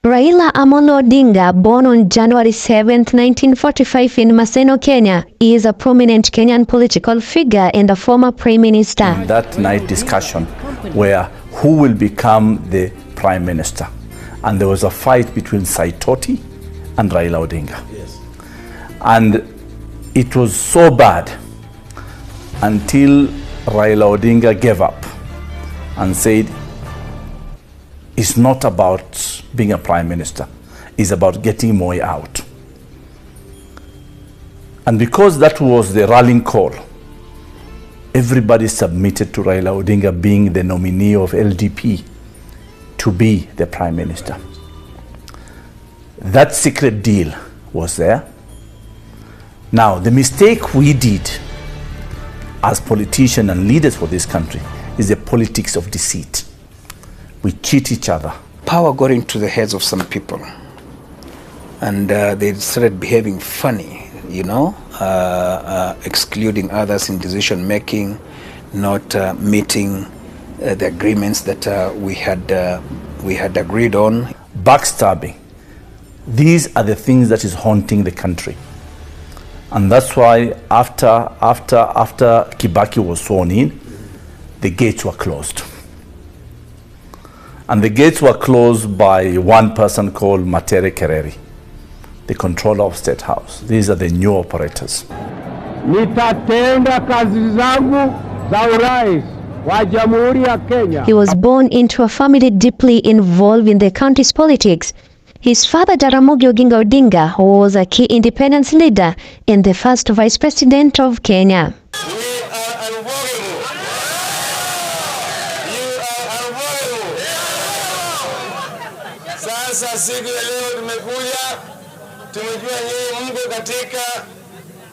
Raila Odinga, born on January 7, 1945 in Maseno, Kenya, is a prominent Kenyan political figure and a former prime minister. In that night discussion where who will become the prime minister, and there was a fight between Saitoti and Raila Odinga. Yes. And it was so bad until Raila Odinga gave up and said, it's not about being a prime minister, it's about getting Moi out. And because that was the rallying call, everybody submitted to Raila Odinga being the nominee of LDP to be the prime minister. That secret deal was there. Now, the mistake we did as politicians and leaders for this country is the politics of deceit. We cheat each other. Power got into the heads of some people, and they started behaving funny, you know, excluding others in decision making, not meeting the agreements that we had agreed on. Backstabbing. These are the things that is haunting the country. And that's why after Kibaki was sworn in, the gates were closed. And the gates were closed by one person called Matere Kereri, the controller of State House. These are the new operators. Nitatenda kazi zangu za urais wa Jamhuri ya Kenya. He was born into a family deeply involved in the country's politics. His father, Jaramogi Oginga Odinga, was a key independence leader and the first vice president of Kenya. Sasa siku ya leo tumejua nyinyi mko katika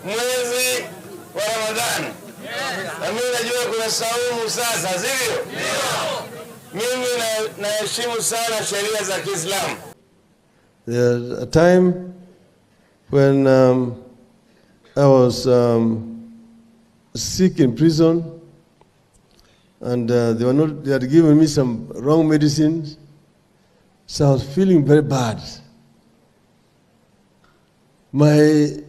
mwezi wa Ramadhani. Na mimi najua kuna saumu sasa, sivyo? Mimi naheshimu sana sheria za Kiislamu. There's a time when I was sick in prison, and they had given me some wrong medicines. So I was feeling very bad. I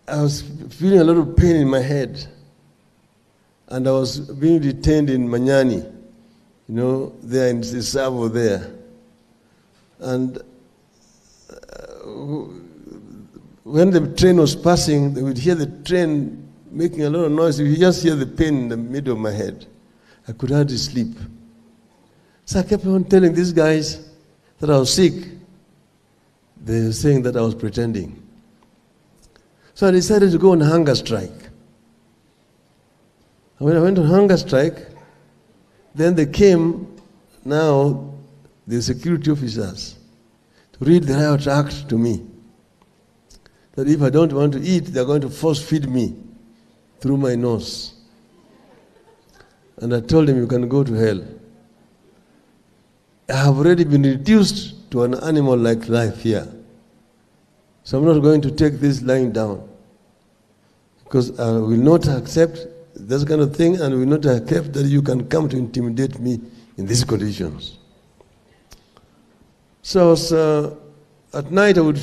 was feeling a lot of pain in my head. And I was being detained in Manyani, you know, there in the Savo there. And when the train was passing, they would hear the train making a lot of noise. You just hear the pain in the middle of my head. I could hardly sleep. So I kept on telling these guys that I was sick. They were saying that I was pretending. So I decided to go on hunger strike. And when I went on hunger strike, then they came, now, the security officers, to read the Riot Act to me. That if I don't want to eat, they're going to force feed me through my nose. And I told them, you can go to hell. I have already been reduced to an animal-like life here. So I'm not going to take this lying down, because I will not accept this kind of thing, and will not accept that you can come to intimidate me in these conditions. So at night I would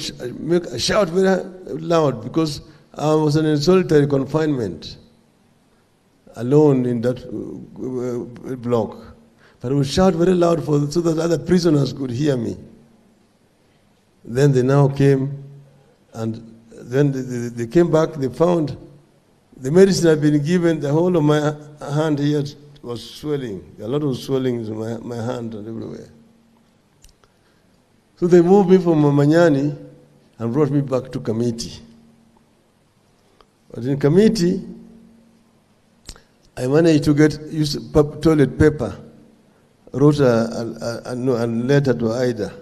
shout very loud, because I was in solitary confinement, alone in that block. But I would shout very loud so that other prisoners could hear me. Then they now came, and then they came back, they found the medicine I'd been given, the whole of my hand here was swelling. A lot of swelling in my hand and everywhere. So they moved me from Manyani and brought me back to Kamiti. But in Kamiti, I managed to use toilet paper. Wrote a letter to Aida,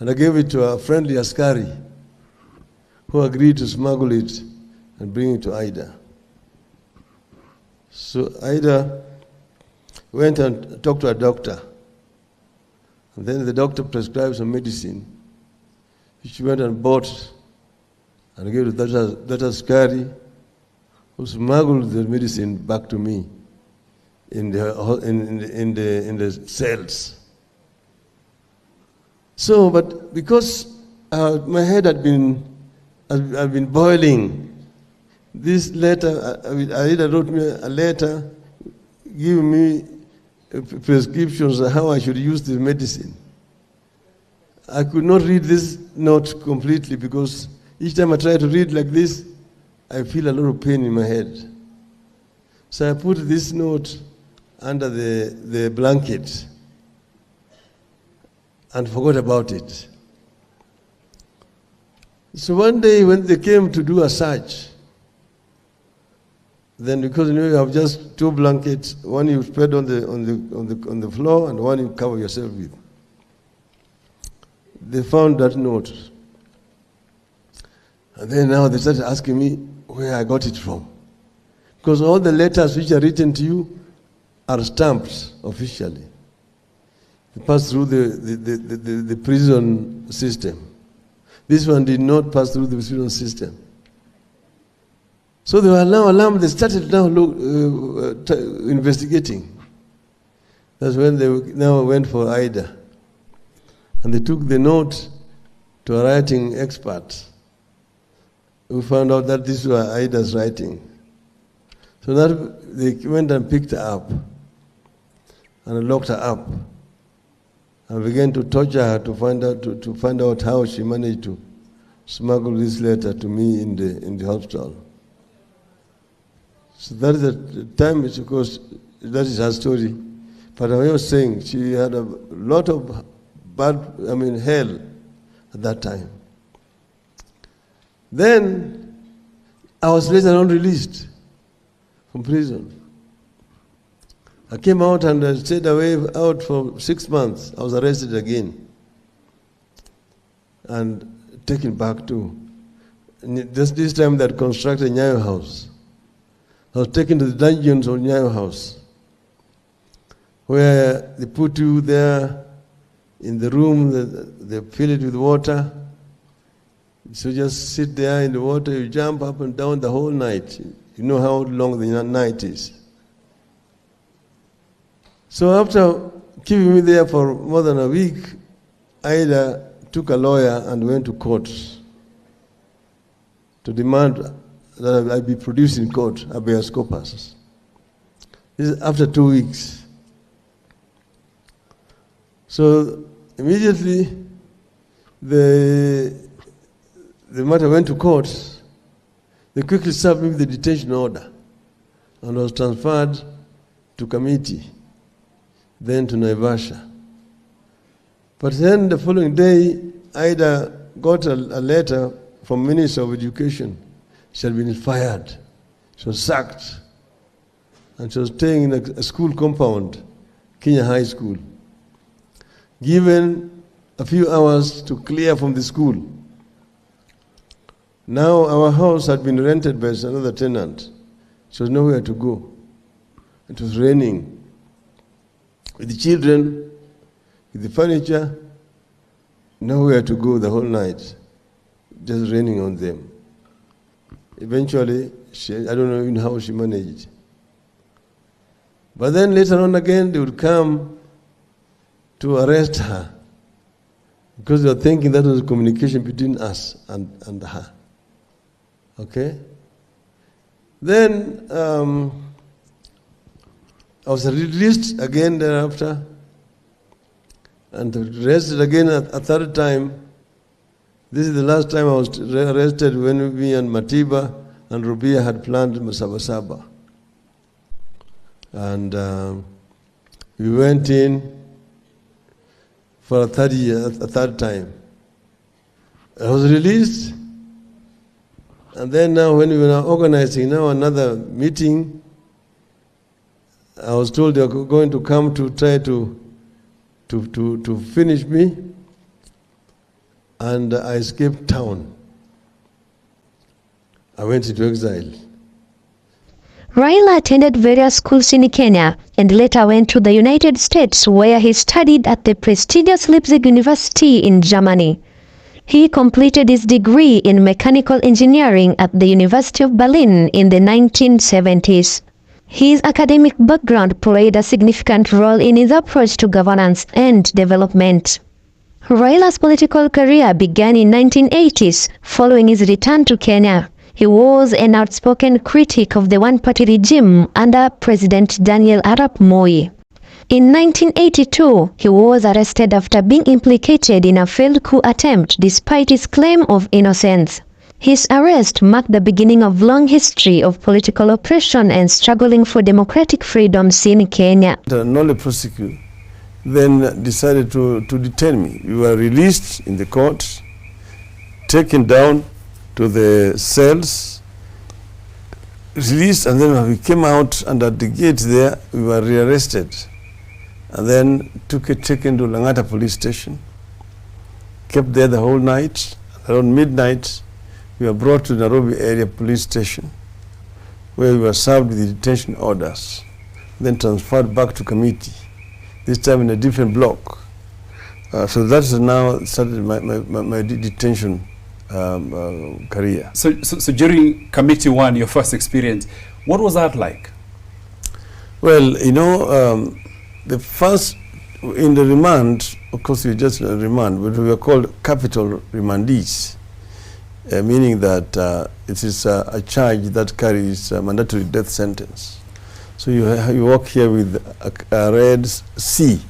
and I gave it to a friendly Askari who agreed to smuggle it and bring it to Aida. So Aida went and talked to a doctor, and then the doctor prescribed some medicine. She went and bought and gave it to that Askari, who smuggled the medicine back to me in the cells. So, but because my head had been boiling, this letter, Aida wrote me a letter giving me prescriptions on how I should use the medicine. I could not read this note completely because each time I try to read like this, I feel a lot of pain in my head. So I put this note under the blanket and forgot about it. So one day when they came to do a search, then because you have just two blankets, one you spread on the floor and one you cover yourself with. They found that note. And then now they started asking me where I got it from. Because all the letters which are written to you are stamped officially. They pass through the prison system. This one did not pass through the prison system. So they were now alarmed. They started now investigating. That's when they now went for Ida. And they took the note to a writing expert. We found out that this was Ida's writing. So that they went and picked her up and locked her up and began to torture her to find out how she managed to smuggle this letter to me in the hospital. So that is the time, of course, that is her story. But I was saying she had a lot of hell at that time. Then I was later on released from prison. I came out and I stayed out for 6 months. I was arrested again and taken back to this time that constructed Nyayo House. I was taken to the dungeons of Nyayo House, where they put you there in the room, they fill it with water. So just sit there in the water, you jump up and down the whole night. You know how long the night is. So after keeping me there for more than a week, Ida took a lawyer and went to court to demand that I be produced in court, habeas corpus. This is after 2 weeks. So immediately the matter went to court. They quickly served me with the detention order and was transferred to committee, then to Naivasha. But then the following day, Ida got a letter from Minister of Education. She had been fired. She was sacked. And she was staying in a school compound, Kenya High School, given a few hours to clear from the school. Now our house had been rented by another tenant. She was nowhere to go. It was raining. With the children, with the furniture, nowhere to go the whole night, just raining on them. Eventually, I don't know even how she managed. But then later on again, they would come to arrest her because they were thinking that was communication between us and her. Okay? Then I was released again thereafter and arrested again a third time. This is the last time I was arrested when me and Matiba and Rubia had planned Masabasaba. And we went in for a third time. I was released, and then now when we were now organizing now another meeting, I was told they were going to come to try to finish me, and I escaped town. I went into exile. Raila attended various schools in Kenya and later went to the United States, where he studied at the prestigious Leipzig University in Germany. He completed his degree in mechanical engineering at the University of Berlin in the 1970s. His academic background played a significant role in his approach to governance and development. Raila's political career began in 1980s following his return to Kenya. He was an outspoken critic of the one-party regime under President Daniel Arap Moi. In 1982, he was arrested after being implicated in a failed coup attempt despite his claim of innocence. His arrest marked the beginning of a long history of political oppression and struggling for democratic freedoms in Kenya. The Nole prosecutor then decided to detain me. We were released in the court, taken down to the cells, released, and then when we came out and at the gate there, we were rearrested. And then taken to Langata police station, kept there the whole night. Around midnight, we were brought to Nairobi area police station, where we were served with the detention orders, then transferred back to committee, this time in a different block. So that's now started my detention career. So during Committee 1, your first experience, what was that like? Well, you know, the first, in the remand, of course we just remand, but we were called capital remandees, meaning that it is a charge that carries a mandatory death sentence. So you walk here with a red C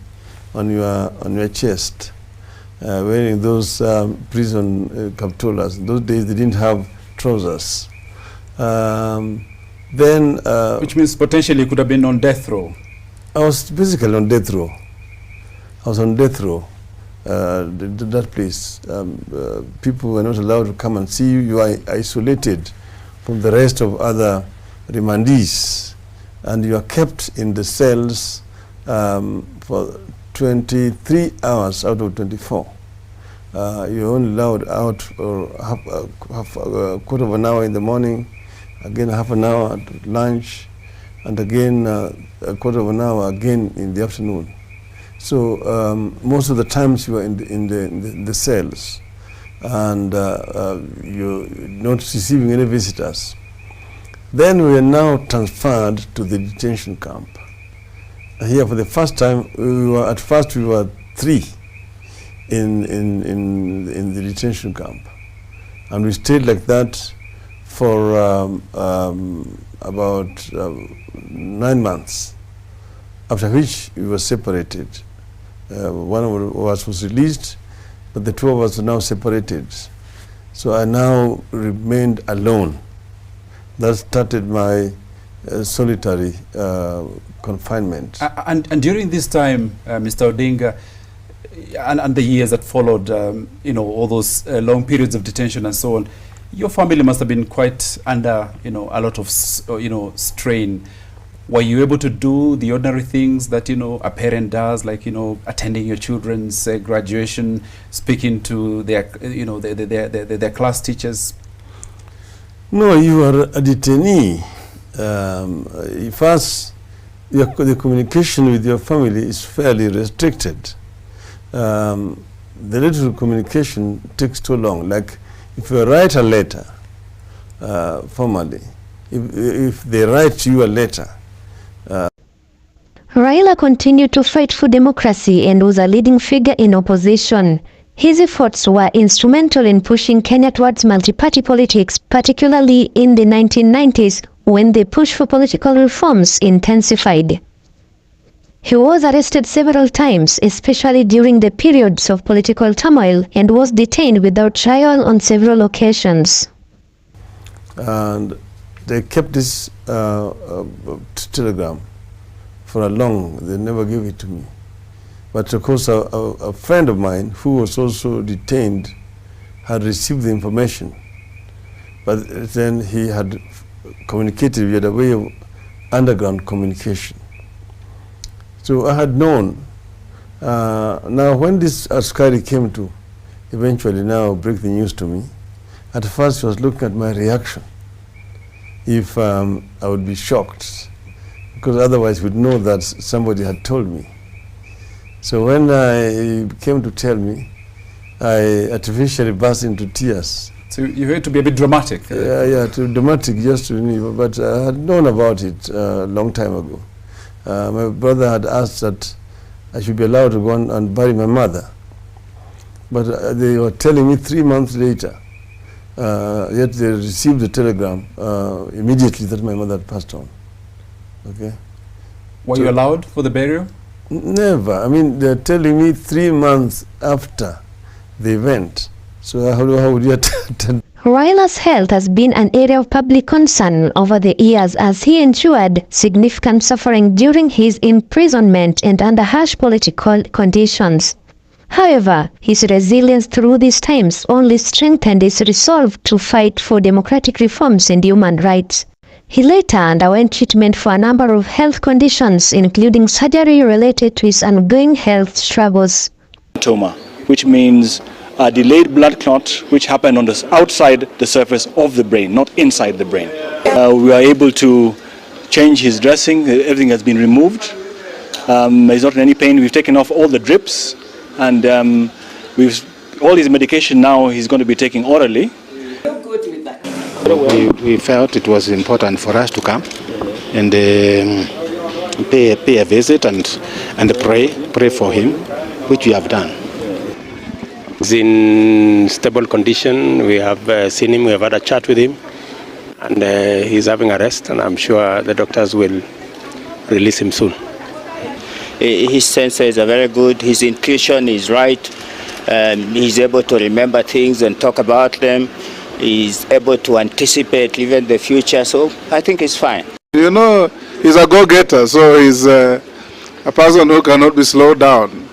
on your chest, wearing those prison capturas. In those days they didn't have trousers. Which means potentially you could have been on death row. I was basically on death row. I was on death row, that place. People were not allowed to come and see you. You are isolated from the rest of other remandees, and you are kept in the cells for 23 hours out of 24. You're only allowed out for half a quarter of an hour in the morning, again half an hour at lunch, and again a quarter of an hour again in the afternoon. So most of the times you are in the cells, and you're not receiving any visitors. Then we are now transferred to the detention camp. Here for the first time, at first we were 3 in the detention camp, and we stayed like that for about 9 months, after which we were separated. One of us was released, but the 2 of us are now separated. So I now remained alone. That started my solitary confinement. And during this time, Mr. Odinga, and the years that followed, you know, all those long periods of detention and so on, your family must have been quite under, you know, a lot of, strain. Were you able to do the ordinary things that, you know, a parent does, like, you know, attending your children's graduation, speaking to their, you know, their class teachers? No, you are a detainee. First, the communication with your family is fairly restricted. The little communication takes too long. Like, if you write a letter formally, if they write you a letter. Raila continued to fight for democracy and was a leading figure in opposition. His efforts were instrumental in pushing Kenya towards multi-party politics, particularly in the 1990s when the push for political reforms intensified. He was arrested several times, especially during the periods of political turmoil, and was detained without trial on several occasions. And they kept this telegram for they never gave it to me. But of course, a friend of mine who was also detained had received the information. But then he had communicated, we had a way of underground communication. So I had known. Now when this Askari came to eventually now break the news to me, at first he was looking at my reaction, if I would be shocked, because otherwise we'd know that somebody had told me. So when he came to tell me, I artificially burst into tears. So you had to be a bit dramatic. Yeah, too dramatic just to me, but I had known about it a long time ago. My brother had asked that I should be allowed to go and bury my mother. But they were telling me 3 months later, yet they received the telegram immediately that my mother passed on. Okay. Were you allowed for the burial? Never. I mean, they're telling me 3 months after the event. So how would you attend? Raila's health has been an area of public concern over the years as he endured significant suffering during his imprisonment and under harsh political conditions. However, his resilience through these times only strengthened his resolve to fight for democratic reforms and human rights. He later underwent treatment for a number of health conditions, including surgery related to his ongoing health struggles. Which means a delayed blood clot which happened on the outside the surface of the brain, not inside the brain. We were able to change his dressing. Everything has been removed. He's not in any pain. We've taken off all the drips, and all his medication now he's going to be taking orally. We felt it was important for us to come and pay a visit and pray for him, which we have done. He's in stable condition. We have seen him, we have had a chat with him, and he's having a rest, and I'm sure the doctors will release him soon. His senses are very good, his intuition is right, he's able to remember things and talk about them, he's able to anticipate even the future, so I think he's fine. You know, he's a go-getter, so he's a person who cannot be slowed down.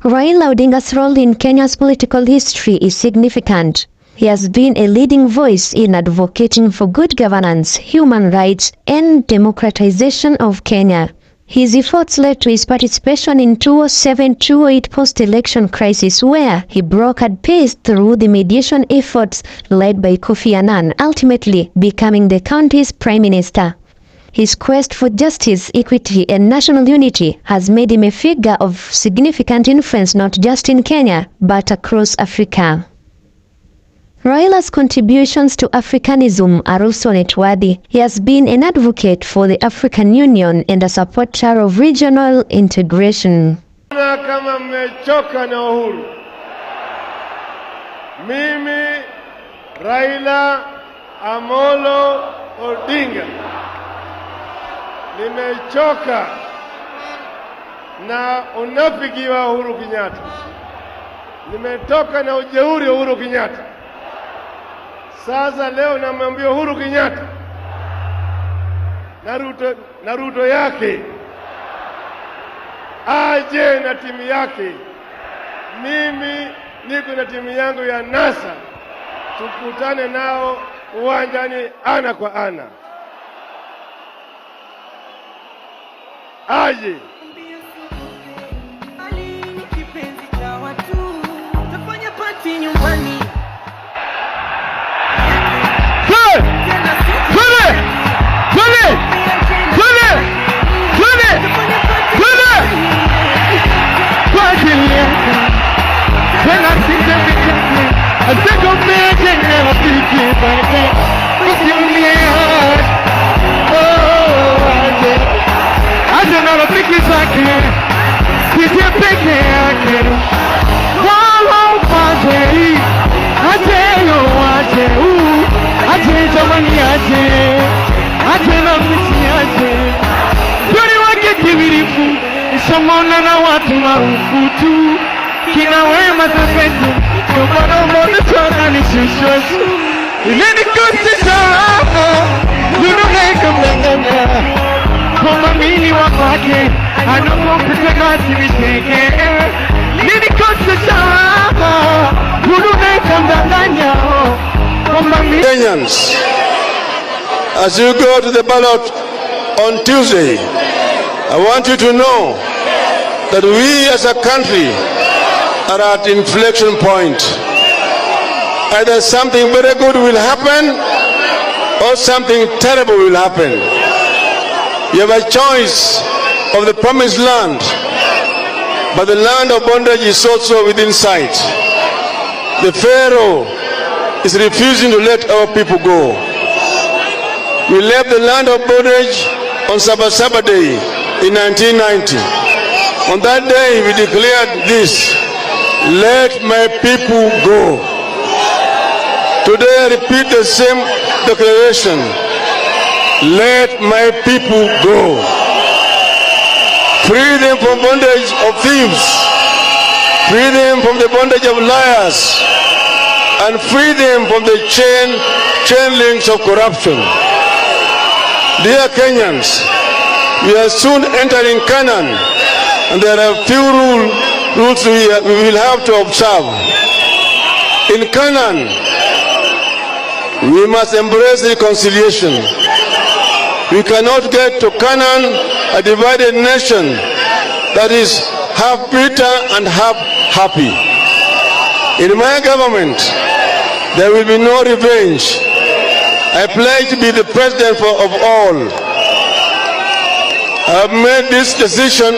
Raila Odinga's role in Kenya's political history is significant. He has been a leading voice in advocating for good governance, human rights, and democratization of Kenya. His efforts led to his participation in 2007-2008 post-election crisis, where he brokered peace through the mediation efforts led by Kofi Annan, ultimately becoming the country's prime minister. His quest for justice, equity, and national unity has made him a figure of significant influence not just in Kenya, but across Africa. Raila's contributions to Africanism are also noteworthy. He has been an advocate for the African Union and a supporter of regional integration. Kama mmechoka na uhuru, mimi Raila Amolo Odinga nimechoka na unafiki wa Uhuru Kenyatta. Nimetoka na ujeuri wa Uhuru Kenyatta. Sasa leo namwambia Uhuru Kenyatta na Ruto yake aje na timu yake. Mimi niko na timu yangu ya NASA, tukutane nao uwanjani ana kwa ana. Aje. Somona na watu maarufu tu, kina wema zetu, kwa moyo tona ni shishosu. Ile ni kote sana, dunga kumdanganya. Kama mimi wapake, anapokuta kazi misheke. Ile ni kote sana, dunga kumdanganya. Kenyans, as you go to the ballot on Tuesday, I want you to know that we as a country are at inflection point. Either something very good will happen or something terrible will happen. You have a choice of the promised land, but the land of bondage is also within sight. The Pharaoh is refusing to let our people go. we left the land of bondage on Sabasaba Day in 1990. On that day, we declared this: let my people go. Today, I repeat the same declaration: let my people go. Free them from bondage of thieves, free them from the bondage of liars, and free them from the chain links of corruption. Dear Kenyans, we are soon entering Canaan, and there are few rules we will have to observe. In Canaan, we must embrace reconciliation. We cannot get to Canaan, a divided nation that is half bitter and half happy. In my government, there will be no revenge. I pledge to be the president of all. I have made this decision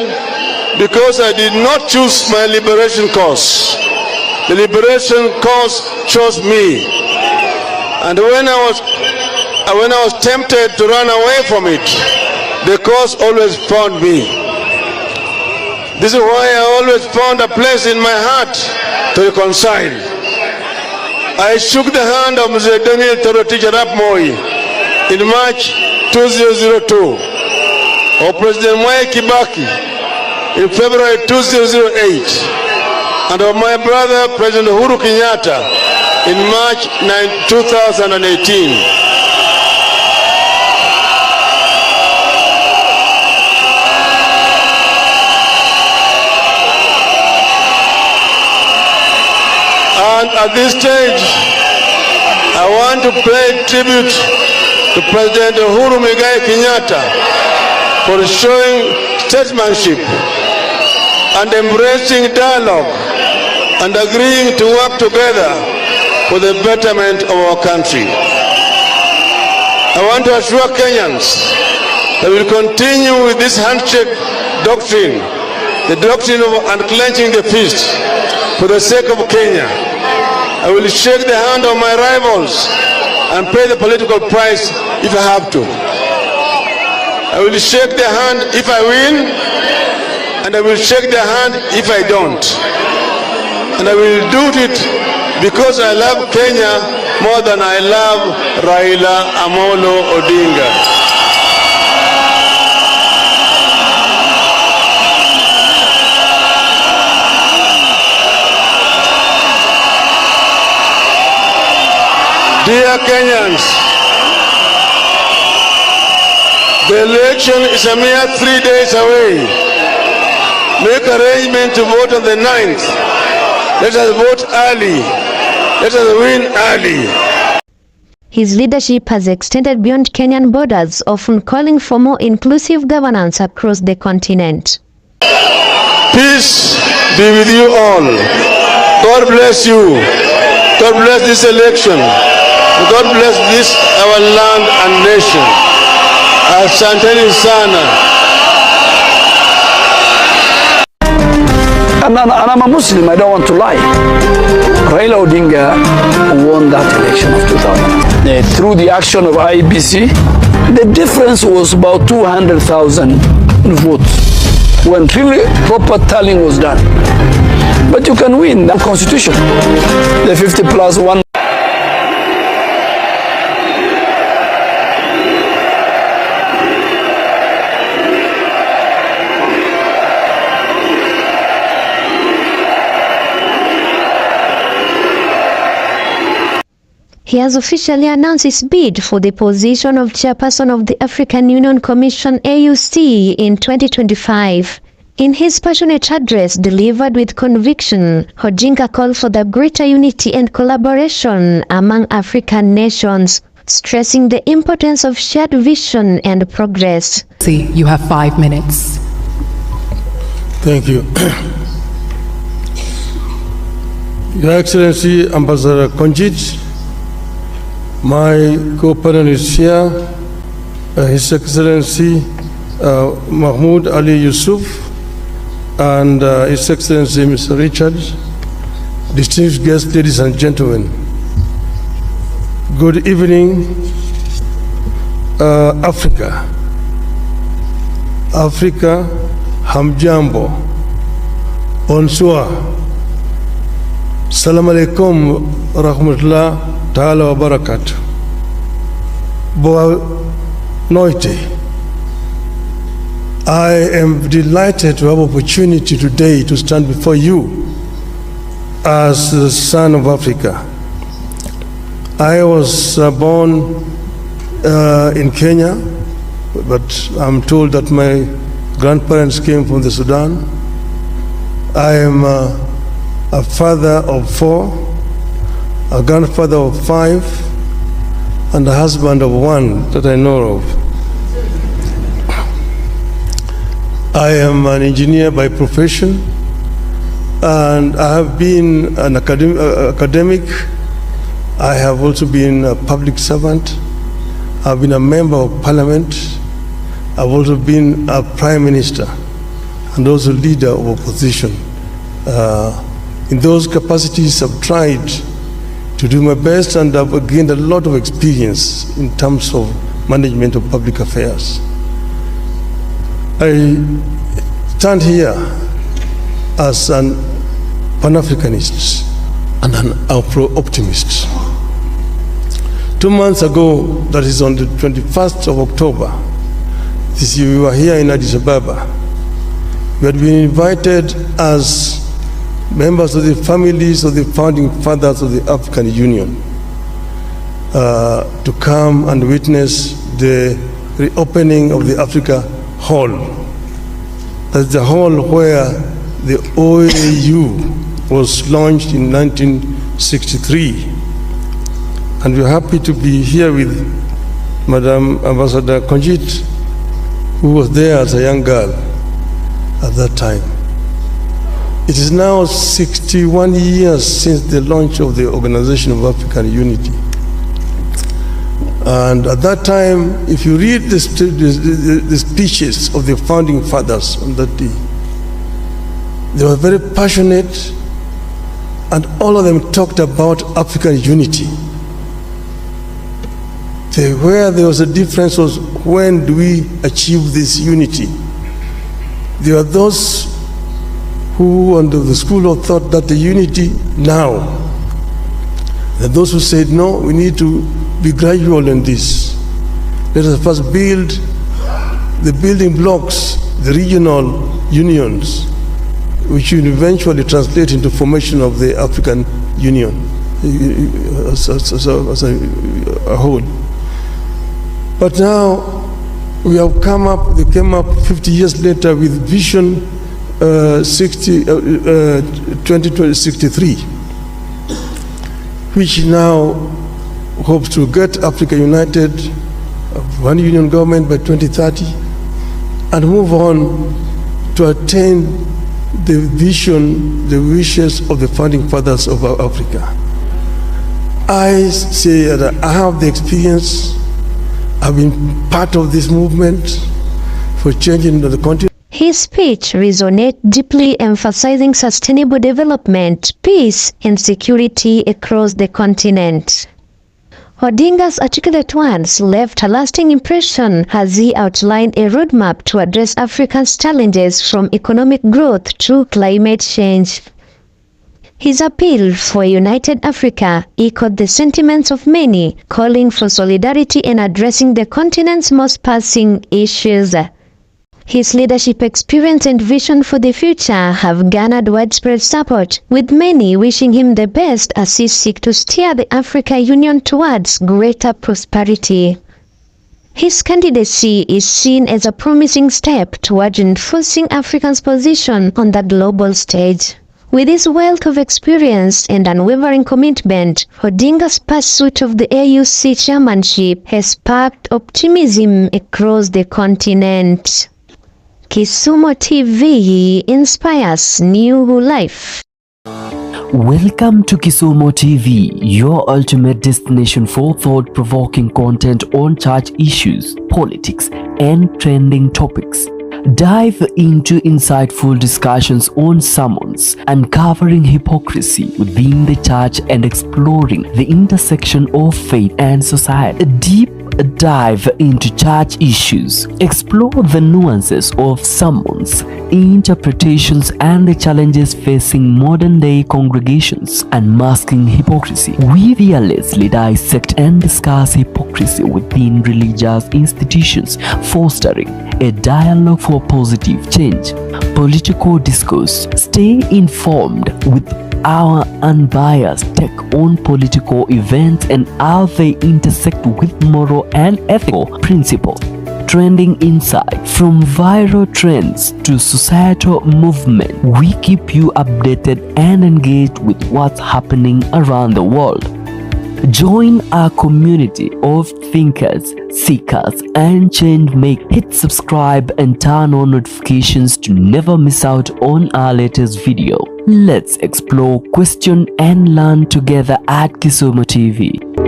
because I did not choose my liberation cause. The liberation cause chose me. And when I was tempted to run away from it, the cause always found me. This is why I always found a place in my heart to reconcile. I shook the hand of Mr. Daniel Torotich Arap Moi in March 2002, or President Mwai Kibaki in February 2008, and of my brother President Uhuru Kenyatta in March 2018. And at this stage, I want to pay tribute to President Uhuru Kenyatta for showing statesmanship and embracing dialogue and agreeing to work together for the betterment of our country. I want to assure Kenyans that we will continue with this handshake doctrine, the doctrine of unclenching the fist for the sake of Kenya. I will shake the hand of my rivals and pay the political price if I have to. I will shake their hand if I win, and I will shake their hand if I don't. And I will do it because I love Kenya more than I love Raila Amolo Odinga. Dear Kenyans, the election is a mere 3 days away. Make arrangement to vote on the 9th. Let us vote early. Let us win early. His leadership has extended beyond Kenyan borders, often calling for more inclusive governance across the continent. Peace be with you all. God bless you. God bless this election. God bless this, our land and nation. Asanteni sana. And I'm a Muslim, I don't want to lie. Raila Odinga won that election of 2000. Through the action of IEBC, the difference was about 200,000 votes when really proper tallying was done. But you can win the constitution, the 50+1. He has officially announced his bid for the position of chairperson of the African Union Commission AUC in 2025. In his passionate address delivered with conviction, Odinga called for the greater unity and collaboration among African nations, stressing the importance of shared vision and progress. You have 5 minutes. Thank you. Your Excellency Ambassador Konjit, my co-panelist here, His Excellency Mahmoud Ali Yusuf, and His Excellency Mr. Richard, distinguished guests, ladies and gentlemen. Good evening Africa. Africa, hamjambo, bonsoir, salam alaikum, rahmatullah ta'ala wa barakatuh. Boa noite. I am delighted to have opportunity today to stand before you as the son of Africa. I was born in Kenya, but I'm told that my grandparents came from the Sudan. I am a father of 4, a grandfather of 5, and a husband of 1 that I know of. I am an engineer by profession, and I have been an academic. I have also been a public servant. I've been a member of parliament. I've also been a prime minister and also leader of opposition. In those capacities, I've tried to do my best, and I've gained a lot of experience in terms of management of public affairs. I stand here as an Pan-Africanist and an Afro-optimist. 2 months ago, that is on the 21st of October, this year, we were here in Addis Ababa. We had been invited as members of the families of the founding fathers of the African Union to come and witness the reopening of the Africa Hall. That's the hall where the OAU was launched in 1963. And we're happy to be here with Madam Ambassador Konjit, who was there as a young girl at that time. It is now 61 years since the launch of the Organization of African Unity. And at that time, if you read the speeches of the founding fathers on that day, they were very passionate, and all of them talked about African unity. Where there was a difference was, when do we achieve this unity? There are those who, under the school of thought, that the unity now. There are those who said, no, we need to be gradual in this. Let us first build the building blocks, the regional unions, which will eventually translate into formation of the African Union as a whole. But now we have they came up 50 years later with Vision 2063, which now hopes to get Africa united, one union government by 2030, and move on to attain the vision, the wishes of the founding fathers of Africa. I say that I have the experience. I've been part of this movement for changing the continent. His speech resonated deeply, emphasizing sustainable development, peace, and security across the continent. Odinga's articulate words left a lasting impression as he outlined a roadmap to address Africa's challenges from economic growth to climate change. His appeal for a united Africa echoed the sentiments of many, calling for solidarity and addressing the continent's most pressing issues. His leadership experience and vision for the future have garnered widespread support, with many wishing him the best as he seeks to steer the African Union towards greater prosperity. His candidacy is seen as a promising step toward enforcing Africa's position on the global stage. With his wealth of experience and unwavering commitment, Odinga's pursuit of the AUC chairmanship has sparked optimism across the continent. Kisumu TV inspires new life. Welcome to Kisumu TV, your ultimate destination for thought-provoking content on church issues, politics, and trending topics. Dive into insightful discussions on sermons, uncovering hypocrisy within the church and exploring the intersection of faith and society. A deep dive into church issues, explore the nuances of sermons, interpretations, and the challenges facing modern-day congregations, unmasking hypocrisy. We fearlessly dissect and discuss hypocrisy within religious institutions, fostering a dialogue for positive change. Political discourse. Stay informed with our unbiased take on political events and how they intersect with moral and ethical principles. Trending insight. From viral trends to societal movement, we keep you updated and engaged with what's happening around the world. Join our community of thinkers, seekers, and change makers. Hit subscribe and turn on notifications to never miss out on our latest video. Let's explore, question, and learn together at Kisumu TV.